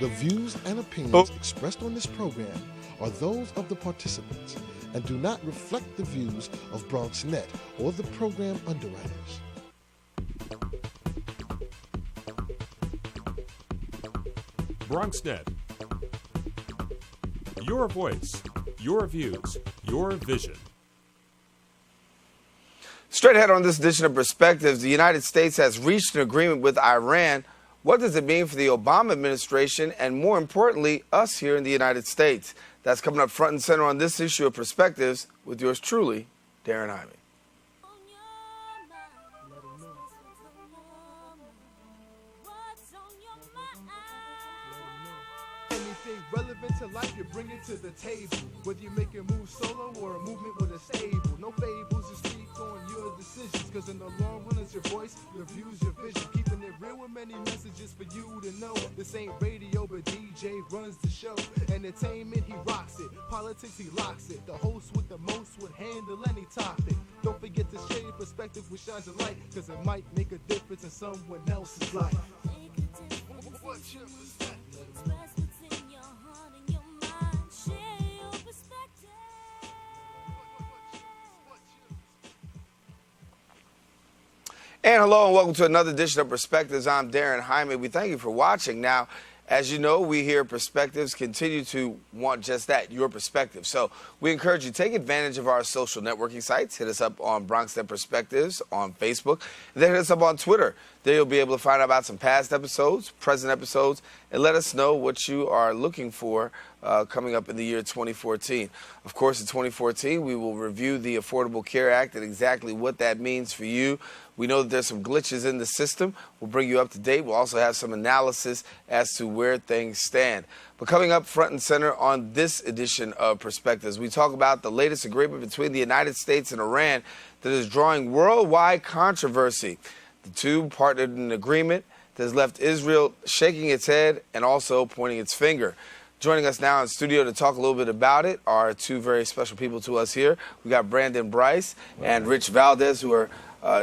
The views and opinions expressed on this program are those of the participants and do not reflect the views of BronxNet or the program underwriters. BronxNet. Your voice, your views, your vision. Straight ahead on this edition of Perspectives, the United States has reached an agreement with Iran. What does it mean for the Obama administration and, more importantly, us here in the United States? That's coming up front and center on this issue of Perspectives with yours truly, Darren Hyman. Relevant to life, you bring it to the table. Whether you make a move solo or a movement with a stable. No fables, just speak on your decisions. Cause in the long run, it's your voice, your views, your vision. Keeping it real with many messages for you to know. This ain't radio, but DJ runs the show. Entertainment, he rocks it. Politics, he locks it. The host with the most would handle any topic. Don't forget to share your perspective which shines a light. Cause it might make a difference in someone else's life. What's your perspective? And hello and welcome to another edition of Perspectives. I'm Darren Hyman. We thank you for watching. Now, as you know, we here at Perspectives continue to want just that, your perspective. So we encourage you to take advantage of our social networking sites. Hit us up on BronxNet Perspectives on Facebook. And then hit us up on Twitter. There you'll be able to find out about some past episodes, present episodes, and let us know what you are looking for coming up in the year 2014. Of course, in 2014, we will review the Affordable Care Act and exactly what that means for you. We know that there's some glitches in the system. We'll bring you up to date. We'll also have some analysis as to where things stand. But coming up front and center on this edition of Perspectives, we talk about the latest agreement between the United States and Iran that is drawing worldwide controversy. The two partnered in an agreement that has left Israel shaking its head and also pointing its finger. Joining us now in studio to talk a little bit about it are two very special people to us here. We got Brandon Bryce and Rich Valdez, who are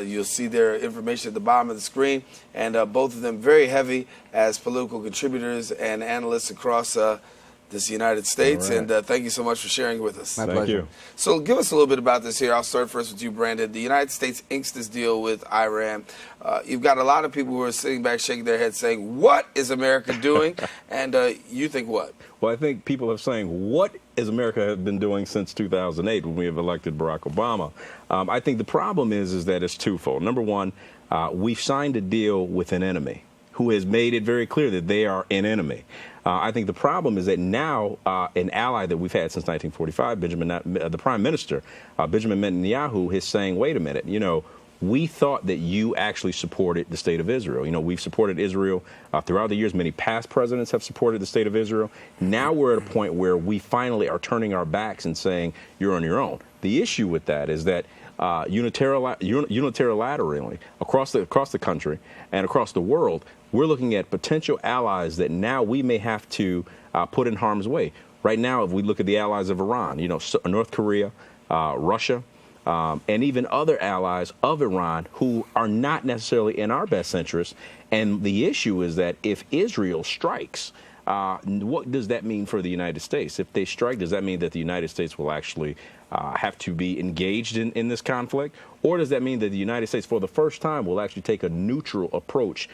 you'll see their information at the bottom of the screen, and both of them very heavy as political contributors and analysts across this United States. Right. And thank you so much for sharing with us. My pleasure. So give us a little bit about this here. I'll start first with you, Brandon. The United States inks this deal with Iran. You've got a lot of people who are sitting back shaking their heads saying, what is America doing? And you think what? Well, I think people are saying, what has America been doing since 2008 when we have elected Barack Obama? I think the problem is that it's twofold. Number one, we've signed a deal with an enemy who has made it very clear that they are an enemy. I think the problem is that now an ally that we've had since 1945, the Prime Minister, Benjamin Netanyahu, is saying, wait a minute, you know, we thought that you actually supported the state of Israel. You know, we've supported Israel throughout the years. Many past presidents have supported the state of Israel. Now we're at a point where we finally are turning our backs and saying, you're on your own. The issue with that is that unilaterally across the country and across the world, we're looking at potential allies that now we may have to put in harm's way. Right now, if we look at the allies of Iran, you know, North Korea, Russia, and even other allies of Iran who are not necessarily in our best interest. And the issue is that if Israel strikes, what does that mean for the United States? If they strike, does that mean that the United States will actually have to be engaged in this conflict? Or does that mean that the United States, for the first time, will actually take a neutral approach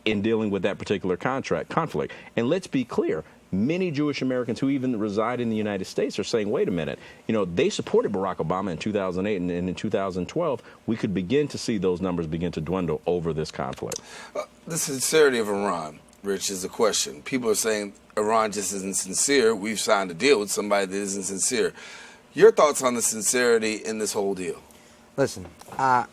in dealing with that particular conflict? And let's be clear. Many Jewish Americans who even reside in the United States are saying, wait a minute, you know, they supported Barack Obama in 2008 and in 2012. We could begin to see those numbers begin to dwindle over this conflict. The sincerity of Iran, Rich, is the question. People are saying Iran just isn't sincere. We've signed a deal with somebody that isn't sincere. Your thoughts on the sincerity in this whole deal? Listen, I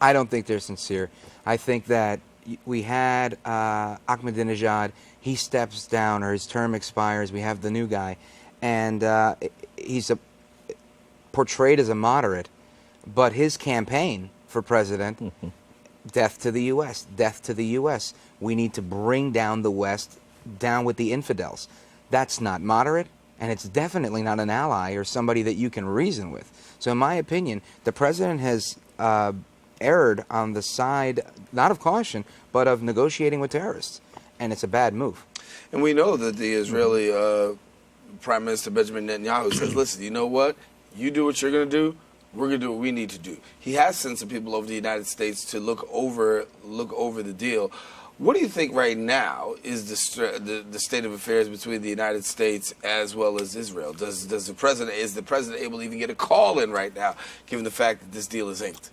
don't think they're sincere. I think that we had Ahmadinejad. He steps down, or his term expires. We have the new guy, and he's portrayed as a moderate, but his campaign for president, death to the U.S., death to the U.S. We need to bring down the West, down with the infidels. That's not moderate, and it's definitely not an ally or somebody that you can reason with. So in my opinion, the president has erred on the side, not of caution, but of negotiating with terrorists. and it's a bad move. And we know that the Israeli Prime Minister Benjamin Netanyahu says, listen, you know what? You do what you're going to do. We're going to do what we need to do. He has sent some people over to the United States to look over the deal. What do you think right now is the state of affairs between the United States as well as Israel? Is the president able to even get a call in right now, given the fact that this deal is inked?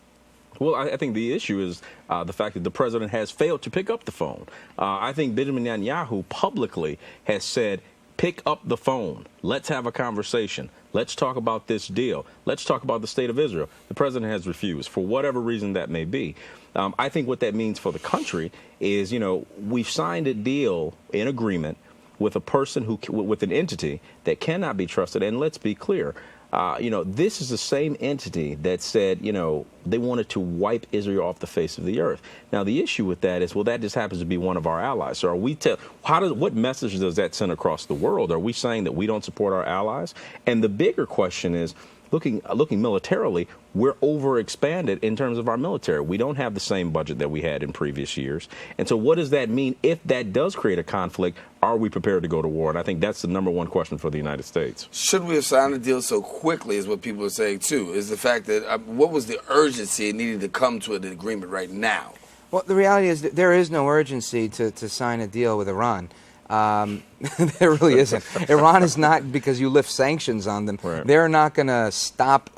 Well, I think the issue is the fact that the president has failed to pick up the phone. I think Benjamin Netanyahu publicly has said, pick up the phone. Let's have a conversation. Let's talk about this deal. Let's talk about the state of Israel. The president has refused, for whatever reason that may be. I think what that means for the country is, we've signed a deal in agreement with a person with an entity that cannot be trusted. And let's be clear, this is the same entity that said, they wanted to wipe Israel off the face of the earth. Now, the issue with that is, well, that just happens to be one of our allies. So what message does that send across the world? Are we saying that we don't support our allies? And the bigger question is, looking militarily, we're overexpanded in terms of our military. We don't have the same budget that we had in previous years. And so what does that mean? If that does create a conflict, are we prepared to go to war? And I think that's the number one question for the United States. Should we have signed a deal so quickly is what people are saying, too, is the fact that what was the urgency in needing to come to an agreement right now? Well, the reality is that there is no urgency to sign a deal with Iran. There really isn't. Iran is not, because you lift sanctions on them, right. They're not going to stop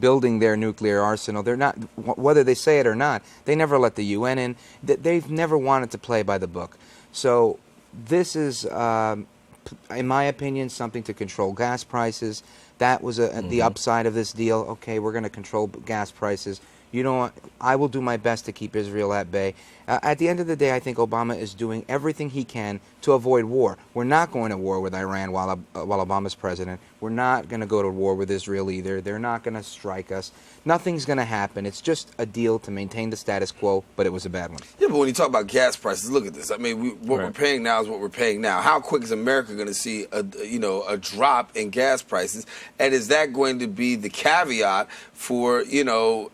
building their nuclear arsenal. They're not, whether they say it or not, they never let the UN in. They've never wanted to play by the book. So this is, in my opinion, something to control gas prices. That was the upside of this deal. Okay, we're going to control gas prices. You know what? I will do my best to keep Israel at bay. At the end of the day, I think Obama is doing everything he can to avoid war. We're not going to war with Iran while Obama's president. We're not going to go to war with Israel either. They're not going to strike us. Nothing's going to happen. It's just a deal to maintain the status quo, but it was a bad one. Yeah, but when you talk about gas prices, look at this. I mean, what we're paying now is what we're paying now. How quick is America going to see a drop in gas prices? And is that going to be the caveat for, to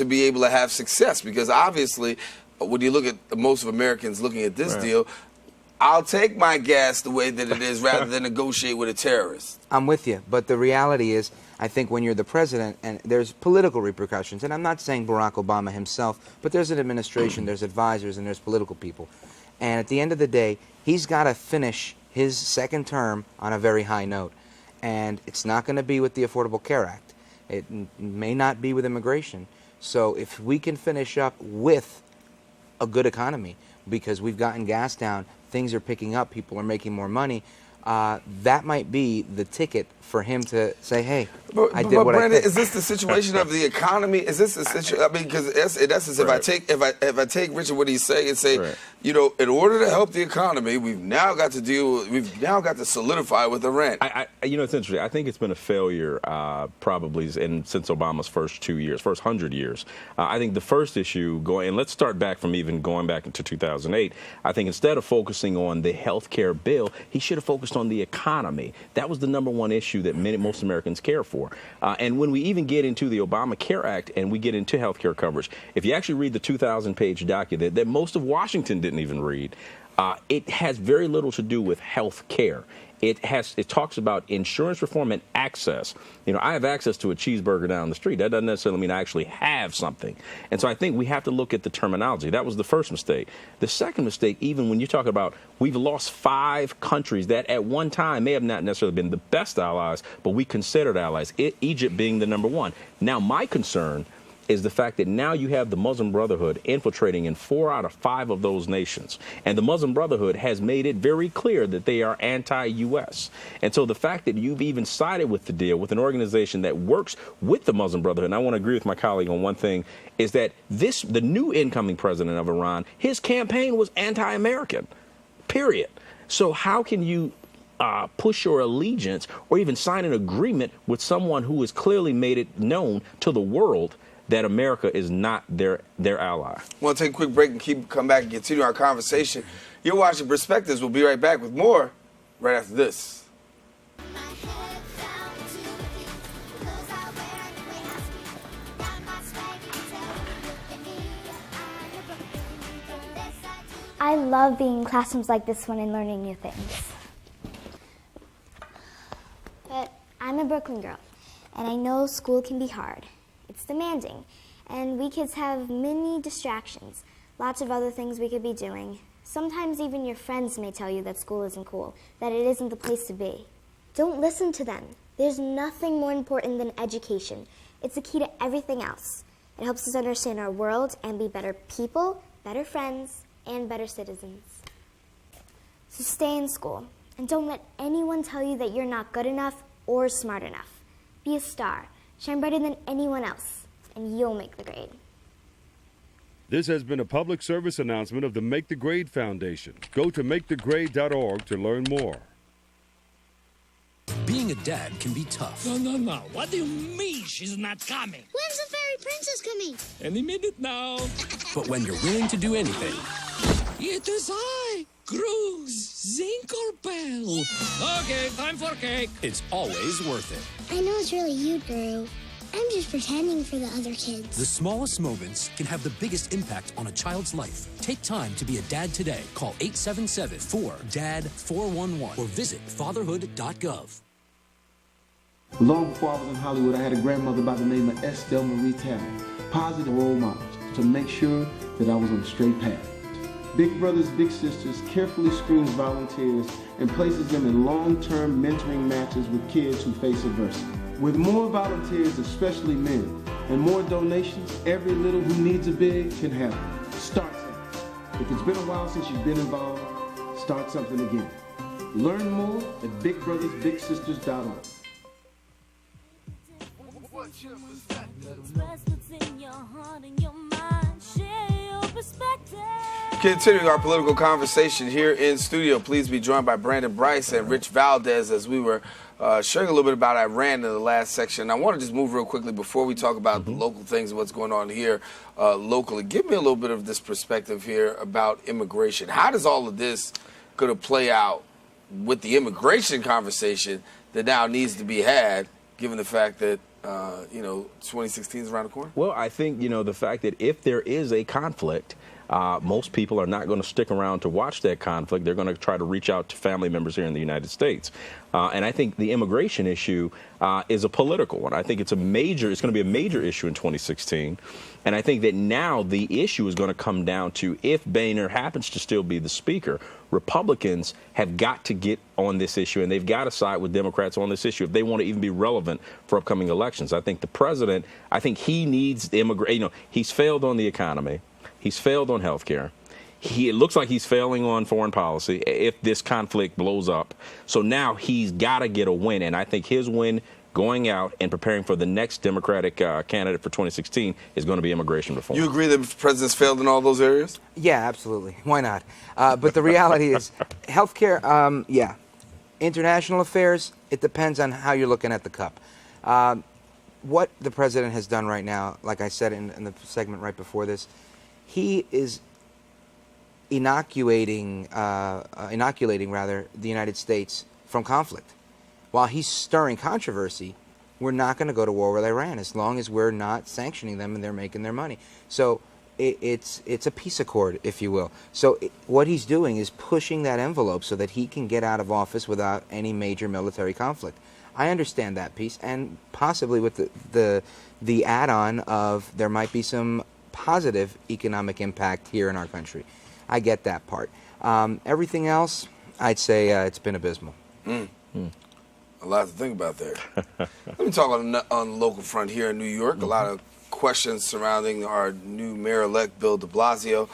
be able to have success? Because obviously, when you look at most of Americans looking at this deal, I'll take my gas the way that it is rather than negotiate with a terrorist. I'm with you, but the reality is, I think when you're the president, and there's political repercussions, and I'm not saying Barack Obama himself, but there's an administration, there's advisors, and there's political people. And at the end of the day, he's got to finish his second term on a very high note. And it's not going to be with the Affordable Care Act. It may not be with immigration. So if we can finish up with a good economy, because we've gotten gas down, things are picking up, people are making more money, that might be the ticket for him to say, hey, I did what Brandon, I did. is this the situation of the economy? Is this the situation? I mean, because in essence, if I take Richard what he's saying and say, in order to help the economy, we've now got to solidify with Iran. It's interesting. I think it's been a failure probably since Obama's first 100 years. I think the first issue and let's start back from even going back into 2008. I think instead of focusing on the health care bill, he should have focused on the economy. That was the number one issue that most Americans care for. And when we even get into the Obamacare Act and we get into health care coverage, if you actually read the 2,000-page document that most of Washington didn't even read, it has very little to do with health care. It talks about insurance reform and access. I have access to a cheeseburger down the street. That doesn't necessarily mean I actually have something. And so I think we have to look at the terminology. That was the first mistake. The second mistake, even when you talk about we've lost 5 countries that at one time may have not necessarily been the best allies, but we considered allies, Egypt being the number one. Now, my concern is the fact that now you have the Muslim Brotherhood infiltrating in 4 out of 5 of those nations. And the Muslim Brotherhood has made it very clear that they are anti-U.S. And so the fact that you've even sided with the deal with an organization that works with the Muslim Brotherhood, and I want to agree with my colleague on one thing, is that the new incoming president of Iran, his campaign was anti-American, period. So how can you push your allegiance or even sign an agreement with someone who has clearly made it known to the world that America is not their ally? We'll take a quick break and come back and continue our conversation. You're watching Perspectives. We'll be right back with more right after this. I love being in classrooms like this one and learning new things. But I'm a Brooklyn girl, and I know school can be hard. It's demanding, and we kids have many distractions, lots of other things we could be doing. Sometimes even your friends may tell you that school isn't cool, that it isn't the place to be. Don't listen to them. There's nothing more important than education. It's the key to everything else. It helps us understand our world and be better people, better friends, and better citizens. So stay in school, and don't let anyone tell you that you're not good enough or smart enough. Be a star, shine brighter than anyone else, and you'll make the grade. This has been a public service announcement of the Make the Grade Foundation. Go to makethegrade.org to learn more. Being a dad can be tough. No. What do you mean she's not coming? When's the fairy princess coming? Any minute now. But when you're willing to do anything... It is I, Cruz Zinkorbell. Okay, time for cake. It's always worth it. I know it's really you, Guru. I'm just pretending for the other kids. The smallest moments can have the biggest impact on a child's life. Take time to be a dad today. Call 877-4DAD-411 or visit fatherhood.gov. Long before I was in Hollywood, I had a grandmother by the name of Estelle Marie Taylor. Positive role models to make sure that I was on the straight path. Big Brothers Big Sisters carefully screens volunteers and places them in long-term mentoring matches with kids who face adversity. With more volunteers, especially men, and more donations, every little who needs a big can have it. Start something. If it's been a while since you've been involved, start something again. Learn more at BigBrothersBigSisters.org. Continuing our political conversation here in studio, please be joined by Brandon Bryce and Rich Valdez as we were sharing a little bit about Iran in the last section. I want to just move real quickly before we talk about the local things and what's going on here locally. Give me a little bit of this perspective here about immigration. How does all of this going to play out with the immigration conversation that now needs to be had, given the fact that 2016 is around the corner? Well, I think, the fact that if there is a conflict, most people are not going to stick around to watch that conflict. They're going to try to reach out to family members here in the United States. And I think the immigration issue is a political one. I think it's going to be a major issue in 2016. And I think that now the issue is going to come down to if Boehner happens to still be the speaker, Republicans have got to get on this issue, and they've got to side with Democrats on this issue if they want to even be relevant for upcoming elections. I think the president, he needs the immigration. He's failed on the economy. He's failed on health care. It looks like he's failing on foreign policy if this conflict blows up. So now he's got to get a win, and I think his win going out and preparing for the next Democratic candidate for 2016 is going to be immigration reform. You agree that the president's failed in all those areas? Yeah, absolutely. Why not? But the reality is, healthcare, yeah. International affairs, it depends on how you're looking at the cup. What the president has done right now, like I said in the segment right before this, he is inoculating the United States from conflict. While he's stirring controversy, we're not going to go to war with Iran as long as we're not sanctioning them and they're making their money. So it's a peace accord, if you will. So what he's doing is pushing that envelope so that he can get out of office without any major military conflict. I understand that piece, and possibly with the add-on of there might be some positive economic impact here in our country. I get that part. Everything else, I'd say it's been abysmal. A lot to think about there. Let me talk on the local front here in New York. A lot of questions surrounding our new mayor-elect, Bill de Blasio,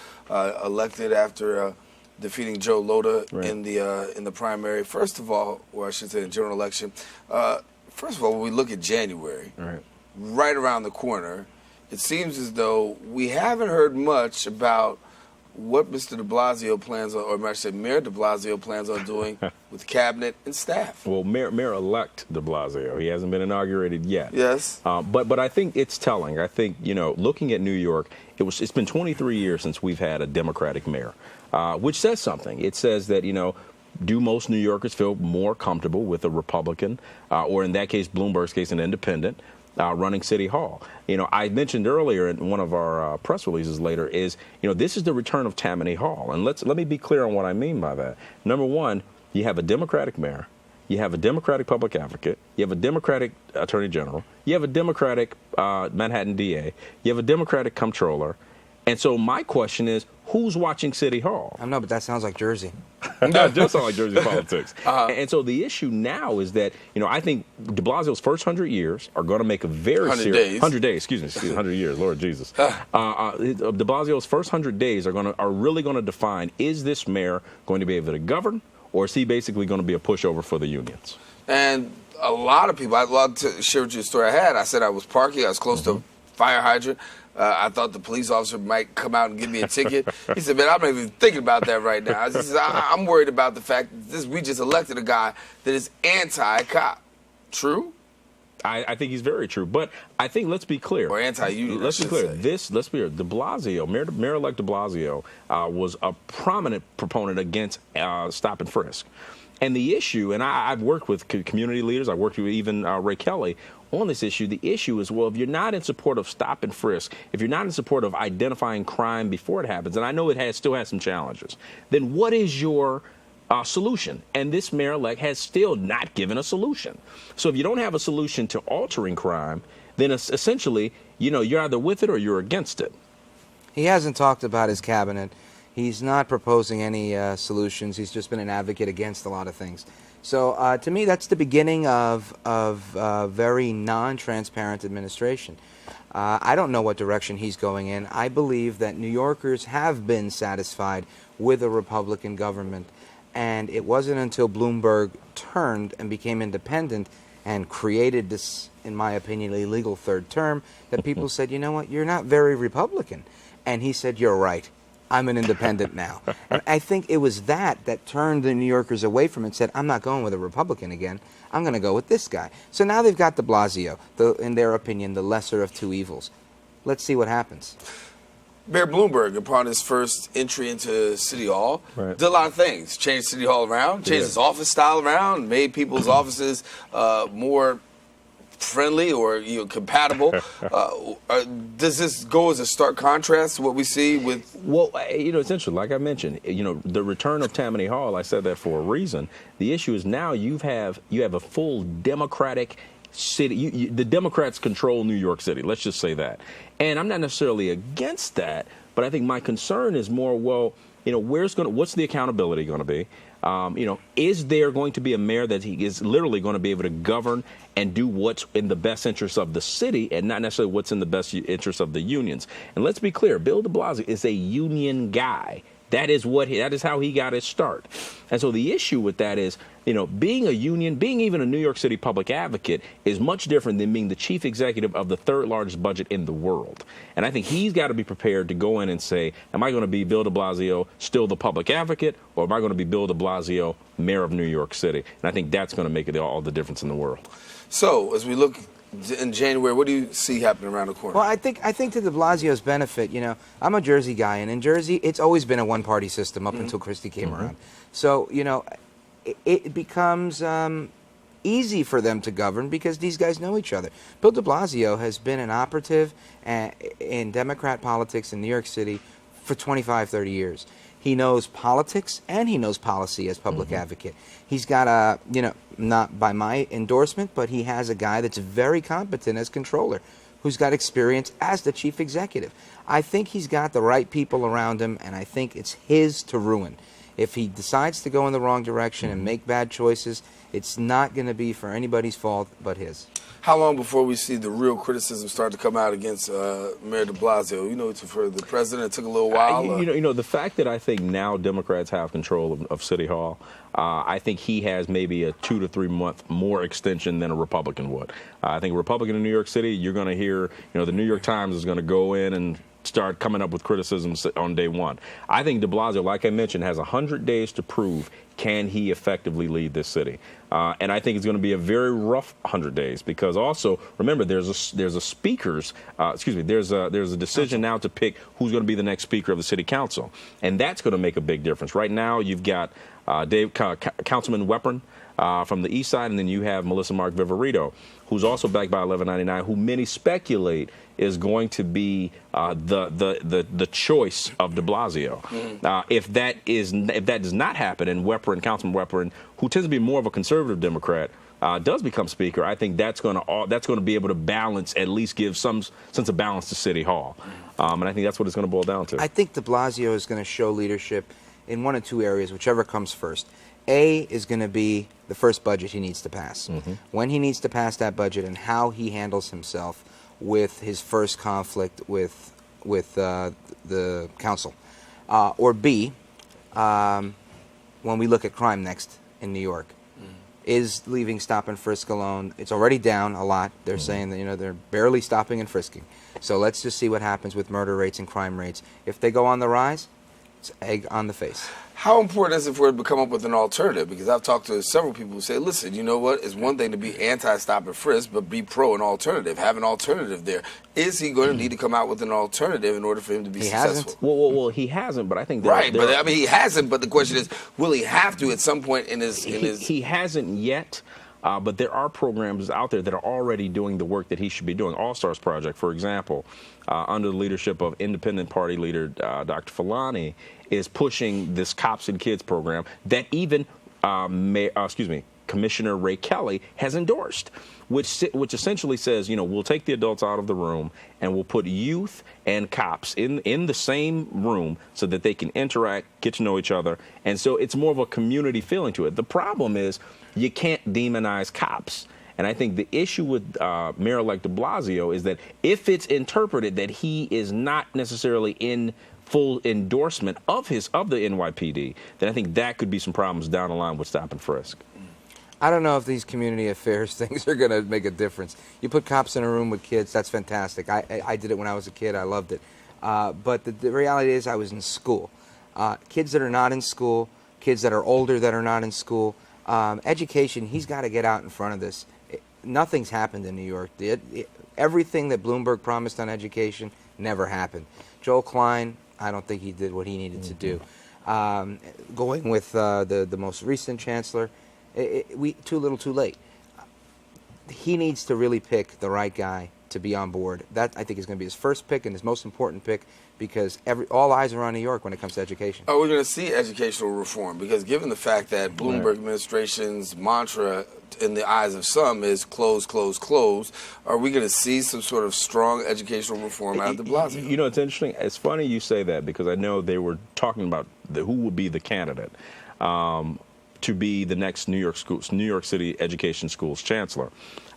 elected after defeating Joe Lhota in the primary. First of all, or I should say the general election. First of all, when we look at January, right around the corner, it seems as though we haven't heard much about what Mr. de Blasio plans on, or I should say Mayor de Blasio plans on doing with cabinet and staff. Well, Mayor-elect de Blasio, he hasn't been inaugurated yet. Yes. But I think it's telling. I think, looking at New York, it's been 23 years since we've had a Democratic mayor, which says something. It says that, do most New Yorkers feel more comfortable with a Republican, or in that case, Bloomberg's case, an independent, running City Hall. I mentioned earlier in one of our press releases later is, this is the return of Tammany Hall. And let me be clear on what I mean by that. Number one, you have a Democratic mayor. You have a Democratic public advocate. You have a Democratic attorney general. You have a Democratic Manhattan DA. You have a Democratic comptroller. And so my question is, who's watching City Hall? I know, but that sounds like Jersey. That does sound like Jersey politics. And so the issue now is that, I think de Blasio's first 100 years are going to make a very serious... 100 days, 100 years, Lord Jesus. De Blasio's first 100 days are really going to define, is this mayor going to be able to govern, or is he basically going to be a pushover for the unions? And a lot of people, I'd love to share with you a story I had. I said I was parking, I was close to a fire hydrant. I thought the police officer might come out and give me a ticket. He said, man, I'm not even thinking about that right now. I'm worried about the fact that we just elected a guy that is anti-cop. True? I think he's very true. But I think, let's be clear. Or anti-union, let's be clear. Let's be clear. De Blasio, Mayor-elect de Blasio, was a prominent proponent against stop and frisk. And the issue, and I've worked with community leaders, I've worked with even Ray Kelly on this issue. The issue is, well, if you're not in support of stop and frisk, if you're not in support of identifying crime before it happens, and I know it still has some challenges, then what is your solution? And this mayor-elect has still not given a solution. So if you don't have a solution to altering crime, then essentially, you're either with it or you're against it. He hasn't talked about his cabinet. He's not proposing any solutions. He's just been an advocate against a lot of things. So to me, that's the beginning of very non-transparent administration. I don't know what direction he's going in. I believe that New Yorkers have been satisfied with a Republican government. And it wasn't until Bloomberg turned and became independent and created this, in my opinion, illegal third term that people said, you know what, you're not very Republican. And he said, you're right. I'm an independent now. And I think it was that turned the New Yorkers away from it and said, I'm not going with a Republican again. I'm going to go with this guy. So now they've got de Blasio, in their opinion, the lesser of two evils. Let's see what happens. Mayor Bloomberg, upon his first entry into City Hall, did a lot of things. Changed City Hall around, changed his office style around, made people's offices more friendly or compatible. Does this go as a stark contrast to what we see with? Well, it's interesting. Like I mentioned, the return of Tammany Hall. I said that for a reason. The issue is now you have a full Democratic city. The Democrats control New York City. Let's just say that. And I'm not necessarily against that, but I think my concern is more, well, what's the accountability going to be? Is there going to be a mayor that he is literally going to be able to govern and do what's in the best interest of the city and not necessarily what's in the best interest of the unions? And let's be clear, Bill de Blasio is a union guy. That is how he got his start. And so the issue with that is, being a union, being even a New York City public advocate is much different than being the chief executive of the third largest budget in the world. And I think he's got to be prepared to go in and say, am I going to be Bill de Blasio, still the public advocate, or am I going to be Bill de Blasio, mayor of New York City? And I think that's going to make all the difference in the world. So as we look in January, what do you see happening around the corner? Well, I think to de Blasio's benefit, I'm a Jersey guy, and in Jersey, it's always been a one-party system up until Christie came around. So, it becomes easy for them to govern because these guys know each other. Bill de Blasio has been an operative in Democrat politics in New York City for 25, 30 years. He knows politics and he knows policy as public advocate. He's got not by my endorsement, but he has a guy that's very competent as controller who's got experience as the chief executive. I think he's got the right people around him, and I think it's his to ruin. If he decides to go in the wrong direction and make bad choices, it's not going to be for anybody's fault but his. How long before we see the real criticism start to come out against Mayor de Blasio? For the president, it took a little while. The fact that I think now Democrats have control of City Hall, I think he has maybe a 2 to 3 month more extension than a Republican would. I think a Republican in New York City, you're going to hear, the New York Times is going to go in and start coming up with criticisms on day one. I think de Blasio, like I mentioned, has 100 days to prove can he effectively lead this city. And I think it's going to be a very rough 100 days because also, remember, there's a decision now to pick who's going to be the next speaker of the city council. And that's going to make a big difference. Right now, you've got Councilman Weprin from the east side, and then you have Melissa Mark Viverito, who's also backed by 1199, who many speculate is going to be the choice of de Blasio. If that does not happen, and Councilman Weprin, who tends to be more of a conservative Democrat, does become speaker, I think that's going to be able to balance, at least give some sense of balance to City Hall. And I think that's what it's going to boil down to. I think de Blasio is going to show leadership in one of two areas, whichever comes first. A is going to be the first budget he needs to pass. When he needs to pass that budget and how he handles himself with his first conflict with the council. Or B, when we look at crime next in New York. Is leaving stop and frisk alone. It's already down a lot. They're saying that they're barely stopping and frisking. So let's just see what happens with murder rates and crime rates. If they go on the rise, it's egg on the face. How important is it for it to come up with an alternative? Because I've talked to several people who say, listen, you know what? It's one thing to be anti-stop and frisk, but be pro an alternative. Have an alternative there. Is he going to need to come out with an alternative in order for him to be successful? Well, he hasn't, but I think he hasn't. But the question is, will he have to at some point in his? He hasn't yet. But there are programs out there that are already doing the work that he should be doing. All Stars Project, for example, under the leadership of Independent Party leader Dr. Falani, is pushing this Cops and Kids program that even Commissioner Ray Kelly has endorsed, which essentially says, we'll take the adults out of the room and we'll put youth and cops in the same room so that they can interact, get to know each other. And so it's more of a community feeling to it. The problem is you can't demonize cops. And I think the issue with Mayor-elect de Blasio is that if it's interpreted that he is not necessarily in full endorsement of the NYPD, then I think that could be some problems down the line with stop and frisk. I don't know if these community affairs things are going to make a difference. You put cops in a room with kids, that's fantastic. I did it when I was a kid. I loved it. But the reality is I was in school. Kids that are not in school, kids that are older that are not in school, education, he's got to get out in front of this. Nothing's happened in New York. Everything that Bloomberg promised on education never happened. Joel Klein, I don't think he did what he needed to do. Going with the most recent chancellor, too little too late. He needs to really pick the right guy to be on board. That, I think, is going to be his first pick and his most important pick because all eyes are on New York when it comes to education. Are we going to see educational reform? Because given the fact that Bloomberg administration's mantra in the eyes of some is close, close, close, are we going to see some sort of strong educational reform out of de Blasio? It's interesting. It's funny you say that because I know they were talking about who would be the candidate to be the next New York City Education Schools chancellor.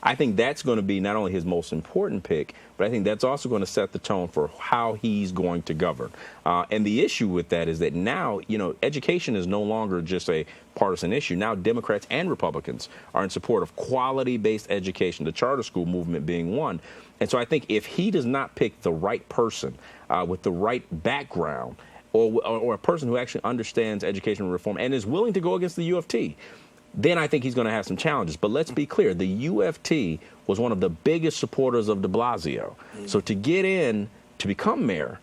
I think that's going to be not only his most important pick, but I think that's also going to set the tone for how he's going to govern. And the issue with that is that now, education is no longer just a partisan issue. Now Democrats and Republicans are in support of quality-based education, the charter school movement being one. And so I think if he does not pick the right person with the right background, or a person who actually understands educational reform and is willing to go against the U of T, then I think he's going to have some challenges. But let's be clear, the U of T was one of the biggest supporters of de Blasio. So to get in, to become mayor,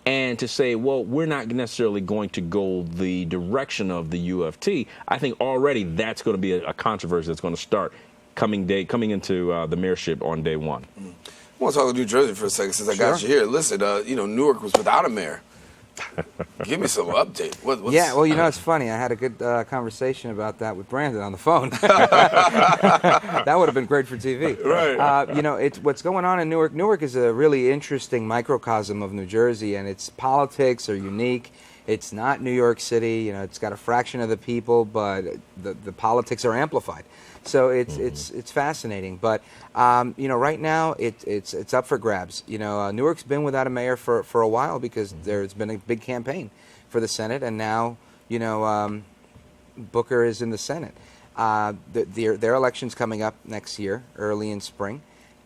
and to say, well, we're not necessarily going to go the direction of the U of T, I think already that's going to be a controversy that's going to start coming into the mayorship on day one. I want to talk about New Jersey for a second since I got you here. Listen, Newark was without a mayor. Give me some update. Yeah, well, it's funny. I had a good conversation about that with Brandon on the phone. That would have been great for TV. Right. What's going on in Newark. Newark is a really interesting microcosm of New Jersey, and its politics are unique. It's not New York City. It's got a fraction of the people, but the politics are amplified. So it's fascinating. But right now it's up for grabs. Newark's been without a mayor for a while because there's been a big campaign for the Senate, and now Booker is in the Senate. Their election's coming up next year, early in spring,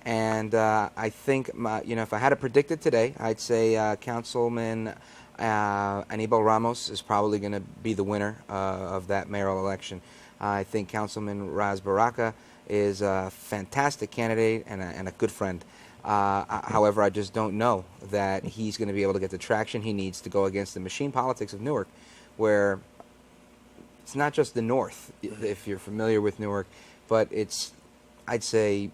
And I think, if I had to predict it today, I'd say Councilman Anibal Ramos is probably going to be the winner of that mayoral election. I think Councilman Ras Baraka is a fantastic candidate and a good friend. However, I just don't know that he's going to be able to get the traction he needs to go against the machine politics of Newark, where it's not just the North, if you're familiar with Newark, but it's, I'd say,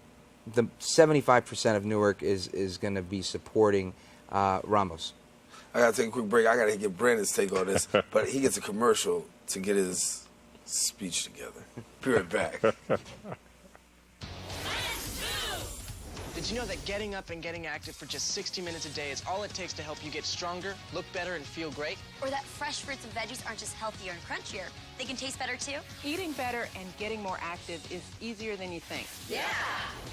the 75% of Newark is going to be supporting Ramos. I got to take a quick break. I got to get Brandon's take on this, but he gets a commercial to get his speech together. Be right back. Did you know that getting up and getting active for just 60 minutes a day is all it takes to help you get stronger, look better, and feel great? Or that fresh fruits and veggies aren't just healthier and crunchier, they can taste better too? Eating better and getting more active is easier than you think. Yeah!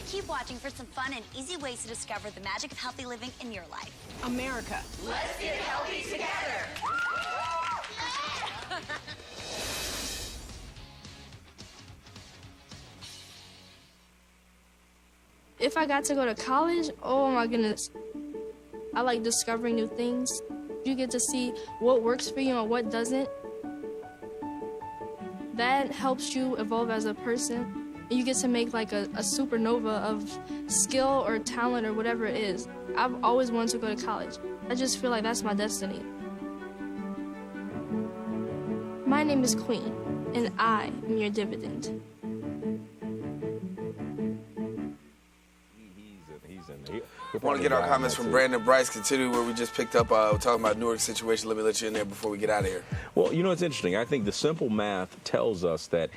Keep watching for some fun and easy ways to discover the magic of healthy living in your life. America. Let's get healthy together! If I got to go to college, oh my goodness, I like discovering new things. You get to see what works for you and what doesn't. That helps you evolve as a person. You get to make like a supernova of skill or talent or whatever it is. I've always wanted to go to college. I just feel like that's my destiny. My name is Queen, and I am your dividend. I want to get our comments from Brandon Bryce, continue where we just picked up, talking about Newark's situation. Let me let you in there before we get out of here. Well, it's interesting. I think the simple math tells us that,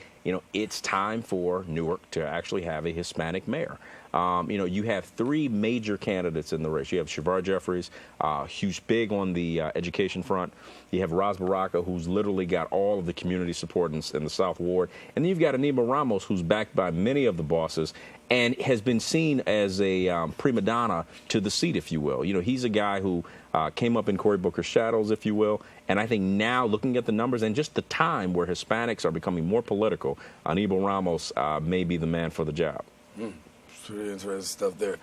it's time for Newark to actually have a Hispanic mayor. You have three major candidates in the race. You have Shavar Jeffries, who's big on the education front. You have Ras Baraka, who's literally got all of the community support in the South Ward. And then you've got Anibal Ramos, who's backed by many of the bosses and has been seen as a prima donna to the seat, if you will. He's a guy who came up in Cory Booker's shadows, if you will. And I think now, looking at the numbers and just the time where Hispanics are becoming more political, Anibal Ramos may be the man for the job. It's really interesting stuff there.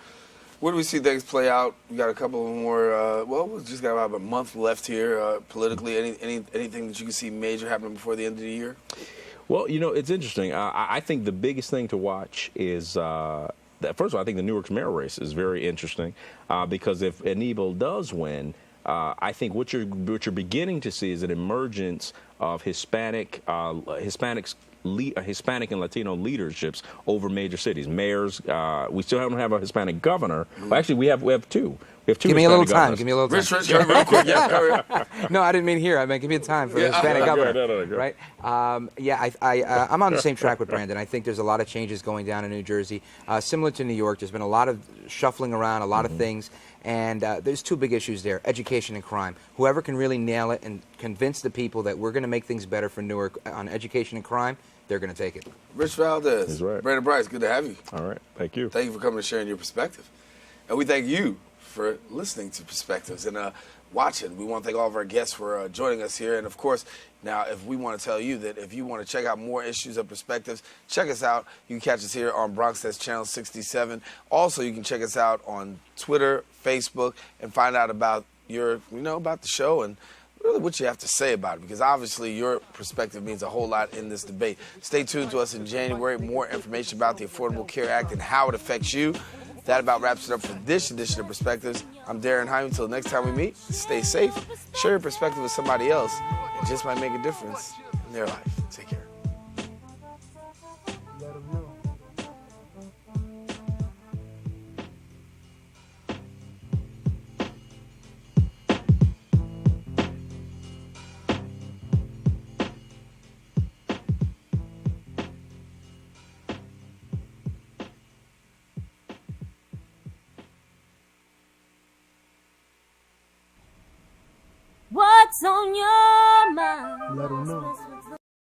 Where do we see things play out? We got a couple more. We've just got about a month left here politically. Anything that you can see major happening before the end of the year? Well, it's interesting. I think the biggest thing to watch is that, first of all, I think the Newark's mayor race is very interesting because if Anibal does win, I think what you're beginning to see is an emergence of Hispanic and Latino leaderships over major cities. Mayors, we still don't have a Hispanic governor. Well, actually, we have two. We have two. Give me a little Hispanic time. Give me a little time. Rich, real quick. Yeah, no, I didn't mean here. I meant give me time for the Hispanic governor. No. Right? I'm on the same track with Brandon. I think there's a lot of changes going down in New Jersey. Similar to New York, there's been a lot of shuffling around, a lot of things. And there's two big issues there, education and crime. Whoever can really nail it and convince the people that we're going to make things better for Newark on education and crime, they're going to take it. Rich Valdez. That's right. Brandon Bryce, good to have you. All right. Thank you. Thank you for coming and sharing your perspective. And we thank you for listening to Perspectives and watching. We want to thank all of our guests for joining us here. And, of course, now if we want to tell you that if you want to check out more issues of Perspectives, check us out. You can catch us here on BronxNet Channel 67. Also, you can check us out on Twitter, Facebook, and find out about about the show and really what you have to say about it, because obviously your perspective means a whole lot in this debate. Stay tuned to us in January. More information about the Affordable Care Act and how it affects you. That about wraps it up for this edition of Perspectives. I'm Darren Hyman. Until next time we meet, stay safe, share your perspective with somebody else. It just might make a difference in their life. Take care. What's on your mind? Let 'em know.